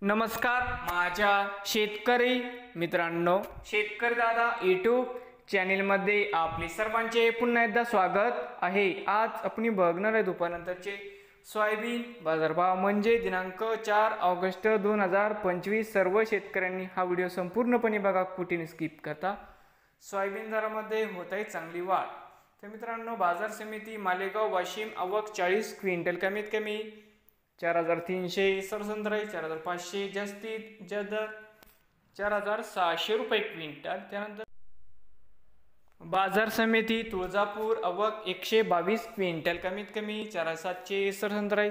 नमस्कार माझ्या शेतकरी मित्रांनो, शेतकरी दादा यूट्यूब चॅनेलमध्ये आपले सर्वांचे पुन्हा एकदा स्वागत आहे। आज आपण बघणार आहे दुपारनंतरचे सोयाबीन बाजारभाव म्हणजे दिनांक 4 ऑगस्ट 2025। सर्व शेतकऱ्यांनी हा व्हिडिओ संपूर्णपणे बघा, कुठे स्किप करता। सोयाबीन दरामध्ये होत आहे चांगली वाढ। तर मित्रांनो, बाजार समिती मालेगाव वाशिम आवक 40 क्विंटल, कमीत कमी 4300, सरसंद्राई 4500, जास्तीत जास्त 4600 रुपये क्विंटल। त्यानंतर बाजार समिती तुळजापूर आवक 122 क्विंटल, कमीत कमी 4700, सरसंद्राई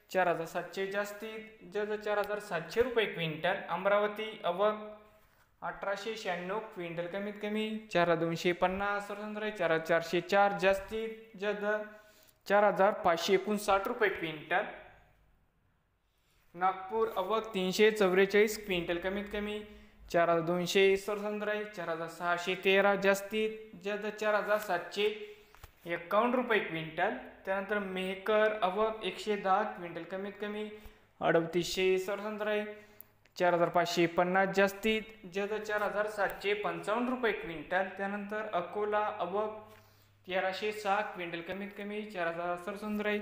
4700, जास्तीत जास्त 4700 रुपये क्विंटल। अमरावती आवक 1896 क्विंटल, कमीत कमी 4250, सरसंद्राई 4404, जास्तीत जास्त 4559 रुपये क्विंटल। नागपूर आवक 344 क्विंटल, कमीत कमी 4200, सरसंद्राई 4613, जास्तीत जास्त 4751 रुपये क्विंटल। त्यानंतर मेहकर आवक 110 क्विंटल, कमीत कमी 3800, सरसंद्राई 4550, जास्तीत जास्त 4755 रुपये क्विंटल। त्यानंतर अकोला आवक 1306 क्विंटल, कमीत कमी 4000, सरसंद्राई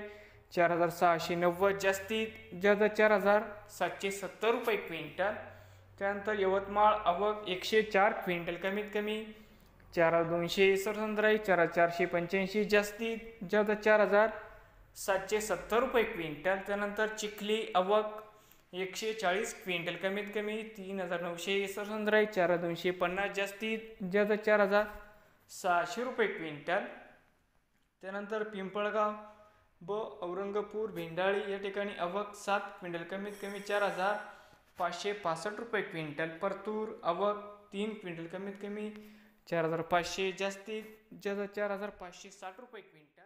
4690, जास्तीत जास्त 4770 रुपये क्विंटल। त्यानंतर यवतमाळ आवक 104 क्विंटल, कमीत कमी 4200, सरसंद्राई 4485, जास्तीत जास्त 4770 रुपये क्विंटल। त्यानंतर चिखली आवक 140 क्विंटल, कमीत कमी 3900, सरसंद्राई 4250, जास्तीत जास्त 4600 रुपये क्विंटल। त्यानंतर पिंपळगाव व औरंगपूर भेंडाळी या ठिकाणी आवक 7 क्विंटल, कमीत कमी 4565 रुपये क्विंटल। परतूर आवक 3 क्विंटल, कमीत कमी 4500, जास्तीत जास्त 4560 रुपये क्विंटल।